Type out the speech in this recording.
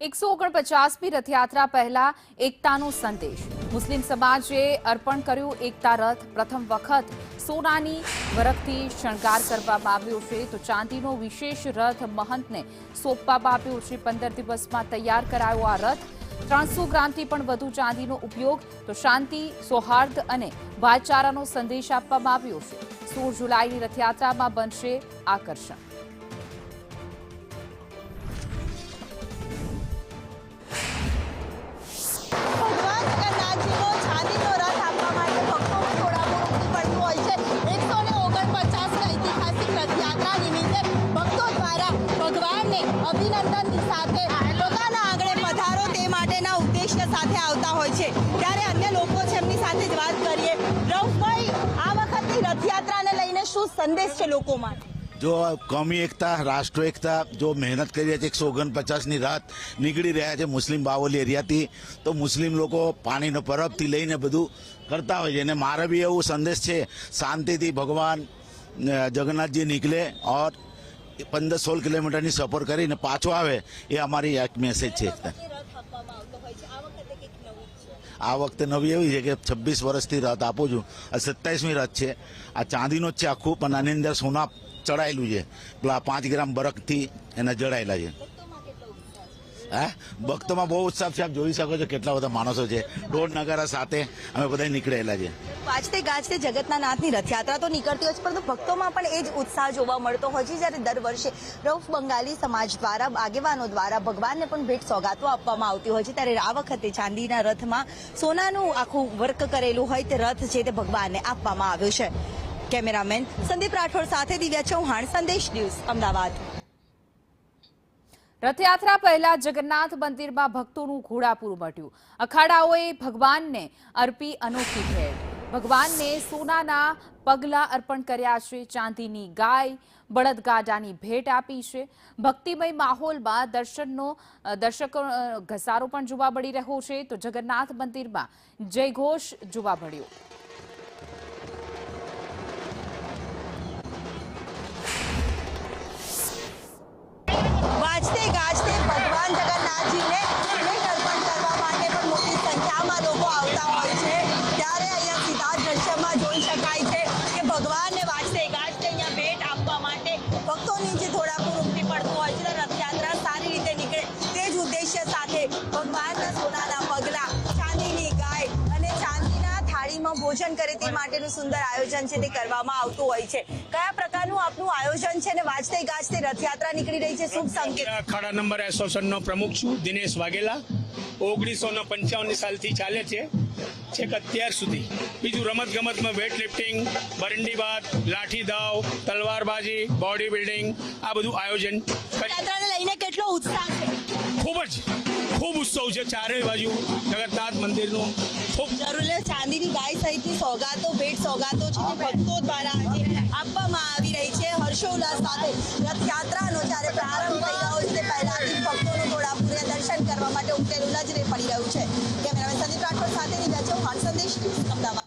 149મી રથયાત્રા પહેલા એકતાનો સંદેશ। મુસ્લિમ સમાજે અર્પણ કર્યું એકતા રથ। પ્રથમ વખત સોનાની વરખથી શણગાર કરવામાં આવ્યો છે તો ચાંદીનો વિશેષ રથ મહંતને સોંપવામાં આવ્યો છે। 15 દિવસમાં તૈયાર કરાયો આ રથ। 300 ગ્રામથી પણ વધુ ચાંદીનો ઉપયોગ તો શાંતિ, સૌહાર્દ અને ભાઈચારાનો સંદેશ આપવામાં આવ્યો છે। 16 જુલાઈની રથયાત્રામાં બનશે આકર્ષણ। અભિનંદન સાથે પોતાના આંગણે પધારો તે માટેના ઉદ્દેશ્ય સાથે આવતા હોય છે। ત્યારે અન્ય લોકો છે એમની સાથે જ વાત કરીએ। રઉફભાઈ, આ વખતની રથયાત્રાને લઈને શું સંદેશ છે લોકો માટે? जो कौमी एकता, राष्ट्र एकता जो मेहनत કરી રહ્યા છે 149ની રાત નીકળી રહ્યા છે મુસ્લિમ બાવલી એરિયાથી તો મુસ્લિમ લોકો પાણીનો પરબથી લઈને બધું કરતા હોય છે અને મારે બી એવું સંદેશ છે શાંતિથી ભગવાન જગન્નાથજી નીકળે और 15-16 કિલોમીટરની સફર કરીને પાછો આવે એ અમારી એક મેસેજ છે। આ વખતે નવી એવી છે કે 26 વર્ષથી રથ આપું છું। આ 27મી રથ છે। આ ચાંદીનો જ છે આખું, પણ આની અંદર સોના ચડાયેલું છે। પેલા 5 ગ્રામ બરફથી એને જડાયેલા છે। હા, ભક્તોમાં બહુ ઉત્સાહ છે। આપ જોઈ શકો છો કેટલા બધા માણસો છે। ઢોલ નગારા સાથે અમે બધા નીકળેલા છે। વાજતે ગાજતે જગતના નાથની રથયાત્રા તો નીકળતી હોય છે, પરંતુ ભક્તોમાં પણ એ જ ઉત્સાહ જોવા મળતો હોય છે। જ્યારે દર વર્ષે રઉફ બંગાળી સમાજ દ્વારા, આગેવાનો દ્વારા ભગવાનને પણ ભેટ સોગાતો આપવામાં આવતી હોય છે, ત્યારે આ વખતે ચાંદીના રથમાં સોનાનું આખું વર્ક કરેલું હોય તે રથ છે તે ભગવાનને આપવામાં આવ્યો છે। કેમેરામેન સંદીપ રાઠોડ સાથે દિવ્યા ચૌહાણ, સંદેશ ન્યૂઝ, અમદાવાદ। રથયાત્રા પહેલા જગન્નાથ મંદિરમાં ભક્તોનું ઘોડાપૂર મટ્યું। અખાડાઓએ ભગવાનને અર્પી અનોખી ભેટ। ભગવાનને સોનાના પગલા અર્પણ કર્યા છે। ચાંદીની ગાય, બળદગાડાની ભેટ આપી છે। ભક્તિમય માહોલમાં દર્શકો ઘસારો પણ જોવા મળી રહ્યો છે તો જગન્નાથ મંદિરમાં જયઘોષ જોવા મળ્યો। વાજતે ગાજતે ભગવાન જગન્નાથજીને ભેટ અર્પણ કરવા માટે પણ મોટી સંખ્યામાં લોકો આવતા હોય છે। ત્યારે અહીંયા સીધા દ્રશ્યમાં જોઈ શકાય છે કે ભગવાનને વાજતે ગાજતે અહીંયા ભેટ આપવા માટે ભક્તોની જે ઘોડાપૂર ઉમટી પડતું હોય છે। રથયાત્રા સારી રીતે નીકળે તે જ ઉદ્દેશ્ય સાથે ભગવાનના સોનાના પગલા, ચાંદીની ગાય અને ચાંદીના થાળીમાં ભોજન કરે તે માટેનું સુંદર આયોજન છે તે કરવામાં આવતું હોય છે। કયા પ્રકારનું આપનું આયોજન છે અને વાજતે ગાજતે રથયાત્રા નીકળી રહી છે, શુભ સંકેત? અખાડા નંબર એસોસિએશનનો પ્રમુખ છું, દિનેશ વાઘેલા। 1955 સાલથી ચાલે છે છેક અત્યાર સુધી। બીજું રમત ગમતમાં વેટ લિફ્ટિંગ, બરંડીબાદ, લાઠી દાવ, તલવારબાજી, બોડી બિલ્ડિંગ આ બધું આયોજન રથયાત્રાને લઈને કેટલો ઉત્સાહ છે? ખૂબ ઉત્સવ છે ચારેય બાજુ જગન્નાથ મંદિરનું। ખૂબ જરૂર ચાંદીની ગાય સહિતની સોગાતો, ભેટ સોગાતો છે જે ભક્તો દ્વારા આજે આપવામાં આવી રહી છે। હર્ષોલ્લાસ સાથે રથયાત્રાનો જ્યારે પ્રારંભ થઈ રહ્યો છે તે પહેલાથી ભક્તોનું ઘોડાપૂર દર્શન કરવા માટે ઉમટેલું નજરે પડી રહ્યું છે। કેમેરામેન સંદીપ રાઠોડ સાથે દિવ્યા ચૌહાણ, સંદેશ ન્યૂઝ, અમદાવાદ।